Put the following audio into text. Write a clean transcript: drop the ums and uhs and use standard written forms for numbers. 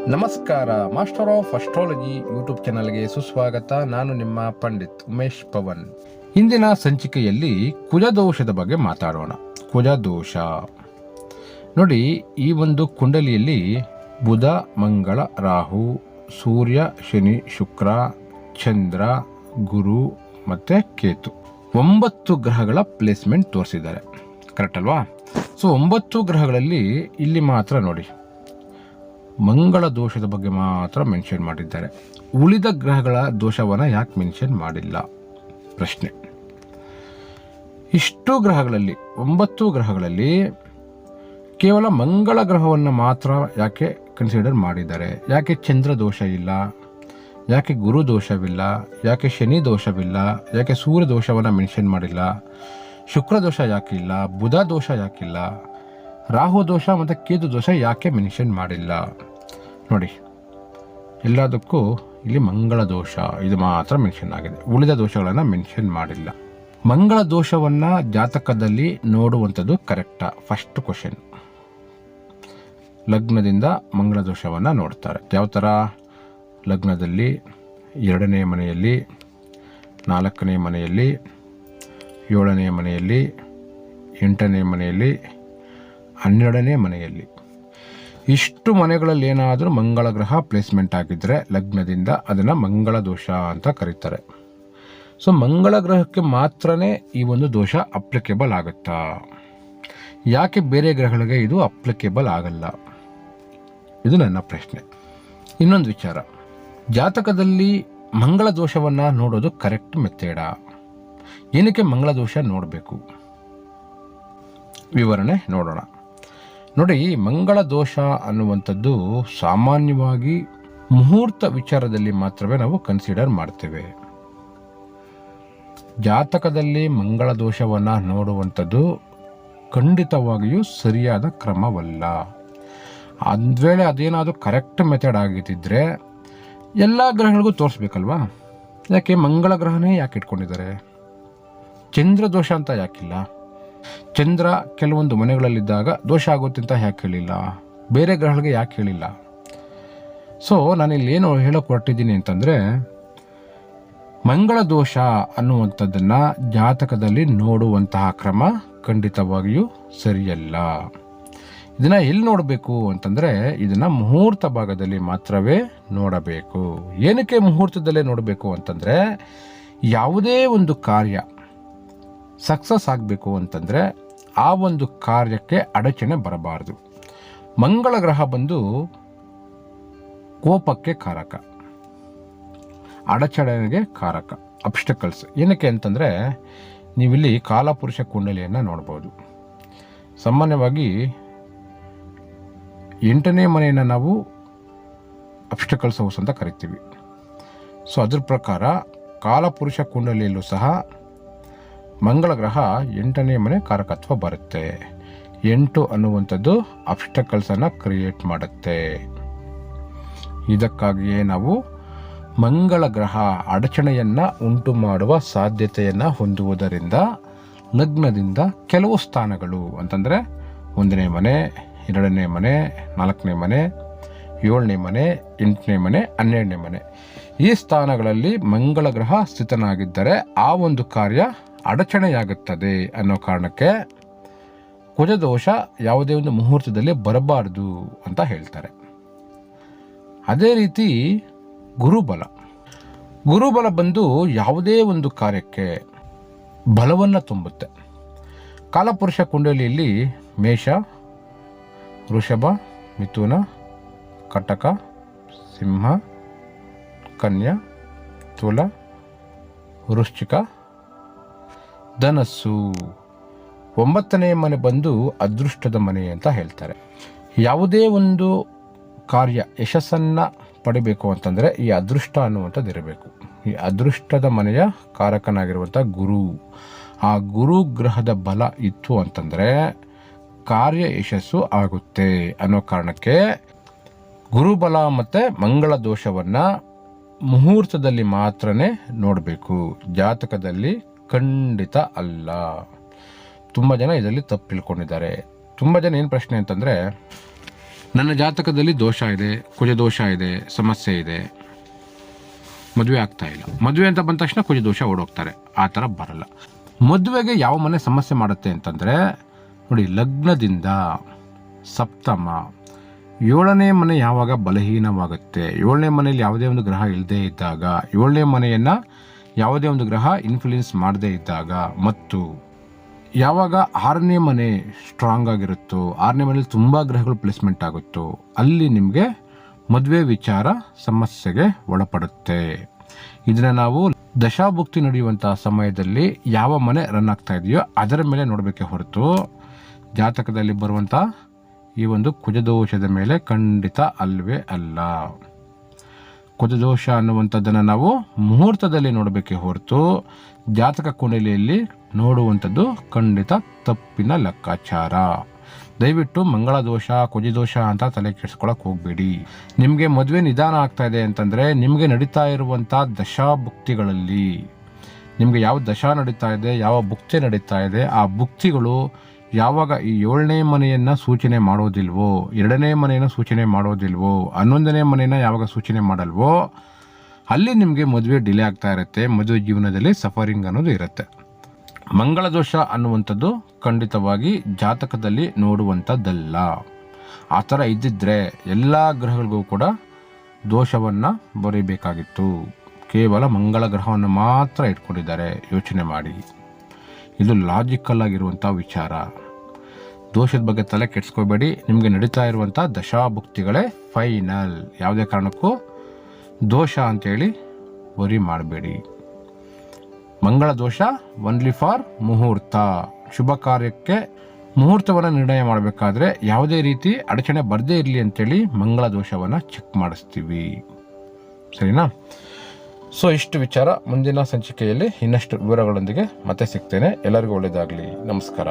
ನಮಸ್ಕಾರ. Master of astrology YouTube ಚಾನಲ್ಗೆ ಸುಸ್ವಾಗತ. ನಾನು ನಿಮ್ಮ ಪಂಡಿತ್ ಉಮೇಶ್ ಪವನ್. ಇಂದಿನ ಸಂಚಿಕೆಯಲ್ಲಿ ಕುಜದೋಷದ ಬಗ್ಗೆ ಮಾತಾಡೋಣ. ಕುಜದೋಷ ನೋಡಿ, ಈ ಒಂದು ಕುಂಡಲಿಯಲ್ಲಿ ಬುಧ, ಮಂಗಳ, ರಾಹು, ಸೂರ್ಯ, ಶನಿ, ಶುಕ್ರ, ಚಂದ್ರ, ಗುರು ಮತ್ತು ಕೇತು 9 ಗ್ರಹಗಳ ಪ್ಲೇಸ್ಮೆಂಟ್ ತೋರಿಸಿದ್ದಾರೆ. ಕರೆಕ್ಟ್ ಅಲ್ವಾ? ಸೊ 9 ಗ್ರಹಗಳಲ್ಲಿ ಇಲ್ಲಿ ಮಾತ್ರ ನೋಡಿ ಮಂಗಳ ದೋಷದ ಬಗ್ಗೆ ಮಾತ್ರ ಮೆನ್ಷನ್ ಮಾಡಿದ್ದಾರೆ. ಉಳಿದ ಗ್ರಹಗಳ ದೋಷವನ್ನು ಯಾಕೆ ಮೆನ್ಷನ್ ಮಾಡಿಲ್ಲ ಪ್ರಶ್ನೆ. ಇಷ್ಟು ಗ್ರಹಗಳಲ್ಲಿ 9 ಗ್ರಹಗಳಲ್ಲಿ ಕೇವಲ ಮಂಗಳ ಗ್ರಹವನ್ನು ಮಾತ್ರ ಯಾಕೆ ಕನ್ಸಿಡರ್ ಮಾಡಿದ್ದಾರೆ? ಯಾಕೆ ಚಂದ್ರ ದೋಷ ಇಲ್ಲ? ಯಾಕೆ ಗುರು ದೋಷವಿಲ್ಲ? ಯಾಕೆ ಶನಿ ದೋಷವಿಲ್ಲ? ಯಾಕೆ ಸೂರ್ಯ ದೋಷವನ್ನು ಮೆನ್ಷನ್ ಮಾಡಿಲ್ಲ? ಶುಕ್ರ ದೋಷ ಯಾಕಿಲ್ಲ? ಬುಧ ದೋಷ ಯಾಕಿಲ್ಲ? ರಾಹು ದೋಷ ಮತ್ತು ಕೇತು ದೋಷ ಯಾಕೆ ಮೆನ್ಷನ್ ಮಾಡಿಲ್ಲ? ನೋಡಿ, ಎಲ್ಲದಕ್ಕೂ ಇಲ್ಲಿ ಮಂಗಳ ದೋಷ ಇದು ಮಾತ್ರ ಮೆನ್ಷನ್ ಆಗಿದೆ. ಉಳಿದ ದೋಷಗಳನ್ನು ಮೆನ್ಷನ್ ಮಾಡಿಲ್ಲ. ಮಂಗಳ ದೋಷವನ್ನು ಜಾತಕದಲ್ಲಿ ನೋಡುವಂಥದ್ದು ಕರೆಕ್ಟಾ? First question. ಲಗ್ನದಿಂದ ಮಂಗಳ ದೋಷವನ್ನು ನೋಡ್ತಾರೆ. ಯಾವ ಥರ? ಲಗ್ನದಲ್ಲಿ 2ನೇ ಮನೆಯಲ್ಲಿ, 4ನೇ ಮನೆಯಲ್ಲಿ, 7ನೇ ಮನೆಯಲ್ಲಿ, 8ನೇ ಮನೆಯಲ್ಲಿ, 12ನೇ ಮನೆಯಲ್ಲಿ, ಇಷ್ಟು ಮನೆಗಳಲ್ಲಿ ಏನಾದರೂ ಮಂಗಳ ಗ್ರಹ ಪ್ಲೇಸ್ಮೆಂಟ್ ಆಗಿದ್ದರೆ ಲಗ್ನದಿಂದ ಅದನ್ನು ಮಂಗಳ ದೋಷ ಅಂತ ಕರೀತಾರೆ. ಸೊ ಮಂಗಳ ಗ್ರಹಕ್ಕೆ ಮಾತ್ರನೇ ಈ ಒಂದು ದೋಷ ಅಪ್ಲಿಕೇಬಲ್ ಆಗುತ್ತಾ? ಯಾಕೆ ಬೇರೆ ಗ್ರಹಗಳಿಗೆ ಇದು ಅಪ್ಲಿಕೇಬಲ್ ಆಗಲ್ಲ? ಇದು ನನ್ನ ಪ್ರಶ್ನೆ. ಇನ್ನೊಂದು ವಿಚಾರ, ಜಾತಕದಲ್ಲಿ ಮಂಗಳ ದೋಷವನ್ನು ನೋಡೋದು ಕರೆಕ್ಟ್ ಮೆಥೇಡಾ? ಏನಕ್ಕೆ ಮಂಗಳ ದೋಷ ನೋಡಬೇಕು? ವಿವರಣೆ ನೋಡೋಣ. ನೋಡಿ, ಮಂಗಳ ದೋಷ ಅನ್ನುವಂಥದ್ದು ಸಾಮಾನ್ಯವಾಗಿ ಮುಹೂರ್ತ ವಿಚಾರದಲ್ಲಿ ಮಾತ್ರವೇ ನಾವು ಕನ್ಸಿಡರ್ ಮಾಡ್ತೇವೆ. ಜಾತಕದಲ್ಲಿ ಮಂಗಳ ದೋಷವನ್ನು ನೋಡುವಂಥದ್ದು ಖಂಡಿತವಾಗಿಯೂ ಸರಿಯಾದ ಕ್ರಮವಲ್ಲ. ಅಂದ್ವೇಳೆ ಅದೇನಾದರೂ ಕರೆಕ್ಟ್ ಮೆಥಡ್ ಆಗಿದ್ದಿದ್ರೆ ಎಲ್ಲ ಗ್ರಹಗಳಿಗೂ ತೋರಿಸ್ಬೇಕಲ್ವಾ? ಯಾಕೆ ಮಂಗಳ ಗ್ರಹನೇ ಯಾಕೆ ಇಟ್ಕೊಂಡಿದ್ದಾರೆ? ಚಂದ್ರ ದೋಷ ಅಂತ ಯಾಕಿಲ್ಲ? ಚಂದ್ರ ಕೆಲವೊಂದು ಮನೆಗಳಲ್ಲಿದ್ದಾಗ ದೋಷ ಆಗುತ್ತೆ ಅಂತ ಯಾಕೆ ಹೇಳಿಲ್ಲ? ಬೇರೆ ಗ್ರಹಗಳಿಗೆ ಯಾಕೆ ಹೇಳಿಲ್ಲ? ಸೊ ನಾನಿಲ್ಲಿ ಏನು ಹೇಳೋಕೆ ಹೊರಟಿದ್ದೀನಿ ಅಂತಂದರೆ, ಮಂಗಳ ದೋಷ ಅನ್ನುವಂಥದ್ದನ್ನು ಜಾತಕದಲ್ಲಿ ನೋಡುವಂತಹ ಕ್ರಮ ಖಂಡಿತವಾಗಿಯೂ ಸರಿಯಲ್ಲ. ಇದನ್ನು ಎಲ್ಲಿ ನೋಡಬೇಕು ಅಂತಂದರೆ, ಇದನ್ನು ಮುಹೂರ್ತ ಭಾಗದಲ್ಲಿ ಮಾತ್ರವೇ ನೋಡಬೇಕು. ಏನಕ್ಕೆ ಮುಹೂರ್ತದಲ್ಲೇ ನೋಡಬೇಕು ಅಂತಂದರೆ, ಯಾವುದೇ ಒಂದು ಕಾರ್ಯ ಸಕ್ಸಸ್ ಆಗಬೇಕು ಅಂತಂದರೆ ಆ ಒಂದು ಕಾರ್ಯಕ್ಕೆ ಅಡಚಣೆ ಬರಬಾರ್ದು. ಮಂಗಳ ಗ್ರಹ ಬಂದು ಕೋಪಕ್ಕೆ ಕಾರಕ, ಅಡಚಣೆಗೆ ಕಾರಕ, ಅಬ್ಸ್ಟಕಲ್ಸ್. ಏನಕ್ಕೆ ಅಂತಂದರೆ, ನೀವಿಲ್ಲಿ ಕಾಲಪುರುಷ ಕುಂಡಲಿಯನ್ನು ನೋಡ್ಬೋದು. ಸಾಮಾನ್ಯವಾಗಿ 8ನೇ ಮನೆಯನ್ನು ನಾವು ಅಬ್ಸ್ಟಕಲ್ಸ್ ಹೌಸ್ ಅಂತ ಕರಿತೀವಿ. ಸೊ ಅದ್ರ ಪ್ರಕಾರ ಕಾಲಪುರುಷ ಕುಂಡಲಿಯಲ್ಲೂ ಸಹ ಮಂಗಳ ಗ್ರಹ 8ನೇ ಮನೆ ಕಾರಕತ್ವ ಬರುತ್ತೆ. 8 ಅನ್ನುವಂಥದ್ದು ಅಬ್ಸ್ಟಕಲ್ಸನ್ನು ಕ್ರಿಯೇಟ್ ಮಾಡುತ್ತೆ. ಇದಕ್ಕಾಗಿಯೇ ನಾವು ಮಂಗಳ ಗ್ರಹ ಅಡಚಣೆಯನ್ನು ಉಂಟು ಮಾಡುವ ಸಾಧ್ಯತೆಯನ್ನು ಹೊಂದುವುದರಿಂದ ಲಗ್ನದಿಂದ ಕೆಲವು ಸ್ಥಾನಗಳು ಅಂತಂದರೆ 1ನೇ ಮನೆ, 2ನೇ ಮನೆ, 4ನೇ ಮನೆ, 7ನೇ ಮನೆ, 8ನೇ ಮನೆ, 12ನೇ ಮನೆ, ಈ ಸ್ಥಾನಗಳಲ್ಲಿ ಮಂಗಳ ಗ್ರಹ ಸ್ಥಿತನಾಗಿದ್ದರೆ ಆ ಒಂದು ಕಾರ್ಯ ಅಡಚಣೆಯಾಗುತ್ತದೆ ಅನ್ನೋ ಕಾರಣಕ್ಕೆ ಕುಜದೋಷ ಯಾವುದೇ ಒಂದು ಮುಹೂರ್ತದಲ್ಲಿ ಬರಬಾರ್ದು ಅಂತ ಹೇಳ್ತಾರೆ. ಅದೇ ರೀತಿ ಗುರುಬಲ. ಗುರುಬಲ ಬಂದು ಯಾವುದೇ ಒಂದು ಕಾರ್ಯಕ್ಕೆ ಬಲವನ್ನು ತುಂಬುತ್ತೆ. ಕಾಲಪುರುಷ ಕುಂಡಲಿಯಲ್ಲಿ ಮೇಷ, ವೃಷಭ, ಮಿಥುನ, ಕಟಕ, ಸಿಂಹ, ಕನ್ಯಾ, ತುಲ, ವೃಶ್ಚಿಕ, ಧನಸ್ಸು 9ನೇ ಮನೆ ಬಂದು ಅದೃಷ್ಟದ ಮನೆ ಅಂತ ಹೇಳ್ತಾರೆ. ಯಾವುದೇ ಒಂದು ಕಾರ್ಯ ಯಶಸ್ಸನ್ನು ಪಡಿಬೇಕು ಅಂತಂದರೆ ಈ ಅದೃಷ್ಟ ಅನ್ನುವಂಥದ್ದು ಇರಬೇಕು. ಈ ಅದೃಷ್ಟದ ಮನೆಯ ಕಾರಕನಾಗಿರುವಂಥ ಗುರು, ಆ ಗುರು ಗ್ರಹದ ಬಲ ಇತ್ತು ಅಂತಂದರೆ ಕಾರ್ಯ ಯಶಸ್ಸು ಆಗುತ್ತೆ ಅನ್ನೋ ಕಾರಣಕ್ಕೆ ಗುರುಬಲ ಮತ್ತು ಮಂಗಳ ದೋಷವನ್ನು ಮುಹೂರ್ತದಲ್ಲಿ ಮಾತ್ರನೇ ನೋಡಬೇಕು, ಜಾತಕದಲ್ಲಿ ಖಂಡಿತ ಅಲ್ಲ. ತುಂಬ ಜನ ಇದರಲ್ಲಿ ತಪ್ಪು ತಿಳ್ಕೊಂಡಿದ್ದಾರೆ. ತುಂಬ ಜನ ಏನು ಪ್ರಶ್ನೆ ಅಂತಂದರೆ, ನನ್ನ ಜಾತಕದಲ್ಲಿ ದೋಷ ಇದೆ, ಕುಜ ದೋಷ ಇದೆ, ಸಮಸ್ಯೆ ಇದೆ, ಮದುವೆ ಆಗ್ತಾ ಇಲ್ಲ, ಮದುವೆ ಅಂತ ಬಂದ ತಕ್ಷಣ ಕುಜ ದೋಷ ಓಡೋಗ್ತಾರೆ. ಆ ಥರ ಬರಲ್ಲ. ಮದುವೆಗೆ ಯಾವ ಮನೆ ಸಮಸ್ಯೆ ಮಾಡುತ್ತೆ ಅಂತಂದರೆ ನೋಡಿ, ಲಗ್ನದಿಂದ ಸಪ್ತಮ 7ನೇ ಮನೆ ಯಾವಾಗ ಬಲಹೀನವಾಗುತ್ತೆ, 7ನೇ ಮನೆಯಲ್ಲಿ ಯಾವುದೇ ಒಂದು ಗ್ರಹ ಇಲ್ಲದೇ ಇದ್ದಾಗ, 7ನೇ ಮನೆಯನ್ನು ಯಾವುದೇ ಒಂದು ಗ್ರಹ ಇನ್ಫ್ಲುಯೆನ್ಸ್ ಮಾಡದೇ ಇದ್ದಾಗ, ಮತ್ತು ಯಾವಾಗ 6ನೇ ಮನೆ ಸ್ಟ್ರಾಂಗ್ ಆಗಿರುತ್ತೋ, 6ನೇ ಮನೆಯಲ್ಲಿ ತುಂಬ ಗ್ರಹಗಳು ಪ್ಲೇಸ್ಮೆಂಟ್ ಆಗುತ್ತೋ, ಅಲ್ಲಿ ನಿಮಗೆ ಮದುವೆ ವಿಚಾರ ಸಮಸ್ಯೆಗೆ ಒಳಪಡುತ್ತೆ. ಇದನ್ನು ನಾವು ದಶಾಭುಕ್ತಿ ನಡೆಯುವಂತಹ ಸಮಯದಲ್ಲಿ ಯಾವ ಮನೆ ರನ್ ಆಗ್ತಾ ಇದೆಯೋ ಅದರ ಮೇಲೆ ನೋಡಬೇಕೆ ಹೊರತು ಜಾತಕದಲ್ಲಿ ಬರುವಂಥ ಈ ಒಂದು ಕುಜದೋಷದ ಮೇಲೆ ಖಂಡಿತ ಅಲ್ವೇ ಅಲ್ಲ. ಕುಜದೋಷ ಅನ್ನುವಂಥದ್ದನ್ನು ನಾವು ಮುಹೂರ್ತದಲ್ಲಿ ನೋಡಬೇಕೆ ಹೊರತು ಜಾತಕ ಕುಂಡಲಿಯಲ್ಲಿ ನೋಡುವಂಥದ್ದು ಖಂಡಿತ ತಪ್ಪಿನ ಲೆಕ್ಕಾಚಾರ. ದಯವಿಟ್ಟು ಮಂಗಳ ದೋಷ, ಕುಜದೋಷ ಅಂತ ತಲೆ ಕೆಡಿಸ್ಕೊಳಕ್ಕೆ ಹೋಗಬೇಡಿ. ನಿಮಗೆ ಮದುವೆ ನಿಧಾನ ಆಗ್ತಾ ಇದೆ ಅಂತಂದರೆ ನಿಮಗೆ ನಡೀತಾ ಇರುವಂಥ ದಶಾಭುಕ್ತಿಗಳಲ್ಲಿ ನಿಮಗೆ ಯಾವ ದಶಾ ನಡೀತಾ ಇದೆ, ಯಾವ ಭುಕ್ತಿ ನಡೀತಾ ಇದೆ, ಆ ಭುಕ್ತಿಗಳು ಯಾವಾಗ ಈ 7ನೇ ಮನೆಯನ್ನು ಸೂಚನೆ ಮಾಡೋದಿಲ್ವೋ, 2ನೇ ಮನೆಯನ್ನು ಸೂಚನೆ ಮಾಡೋದಿಲ್ವೋ, 11ನೇ ಮನೆಯನ್ನು ಯಾವಾಗ ಸೂಚನೆ ಮಾಡಲ್ವೋ, ಅಲ್ಲಿ ನಿಮಗೆ ಮದುವೆ ಡಿಲೇ ಆಗ್ತಾ ಇರುತ್ತೆ. ಮದುವೆ ಜೀವನದಲ್ಲಿ ಸಫರಿಂಗ್ ಅನ್ನೋದು ಇರುತ್ತೆ. ಮಂಗಳ ದೋಷ ಅನ್ನುವಂಥದ್ದು ಖಂಡಿತವಾಗಿ ಜಾತಕದಲ್ಲಿ ನೋಡುವಂಥದ್ದಲ್ಲ. ಆ ಥರ ಇದ್ದಿದ್ದರೆ ಎಲ್ಲ ಗ್ರಹಗಳಿಗೂ ಕೂಡ ದೋಷವನ್ನು ಬರೀಬೇಕಾಗಿತ್ತು. ಕೇವಲ ಮಂಗಳ ಗ್ರಹವನ್ನು ಮಾತ್ರ ಇಟ್ಕೊಂಡಿದ್ದಾರೆ. ಯೋಚನೆ ಮಾಡಿ, ಇದು ಲಾಜಿಕಲ್ ಆಗಿರುವಂಥ ವಿಚಾರ. ದೋಷದ ಬಗ್ಗೆ ತಲೆ ಕೆಡಿಸ್ಕೋಬೇಡಿ. ನಿಮಗೆ ನಡೀತಾ ಇರುವಂಥ ದಶಾಭುಕ್ತಿಗಳೇ ಫೈನಲ್. ಯಾವುದೇ ಕಾರಣಕ್ಕೂ ದೋಷ ಅಂತೇಳಿ ವರಿ ಮಾಡಬೇಡಿ. ಮಂಗಳ ದೋಷ ಒನ್ಲಿ ಫಾರ್ ಮುಹೂರ್ತ. ಶುಭ ಕಾರ್ಯಕ್ಕೆ ಮುಹೂರ್ತವನ್ನು ನಿರ್ಣಯ ಮಾಡಬೇಕಾದ್ರೆ ಯಾವುದೇ ರೀತಿ ಅಡಚಣೆ ಬರದೇ ಇರಲಿ ಅಂತೇಳಿ ಮಂಗಳ ದೋಷವನ್ನು ಚೆಕ್ ಮಾಡಿಸ್ತೀವಿ. ಸರಿನಾ? ಸೊ ಇಷ್ಟು ವಿಚಾರ. ಮುಂದಿನ ಸಂಚಿಕೆಯಲ್ಲಿ ಇನ್ನಷ್ಟು ವಿವರಗಳೊಂದಿಗೆ ಮತ್ತೆ ಸಿಗ್ತೇನೆ. ಎಲ್ಲರಿಗೂ ಒಳ್ಳೆಯದಾಗಲಿ. ನಮಸ್ಕಾರ.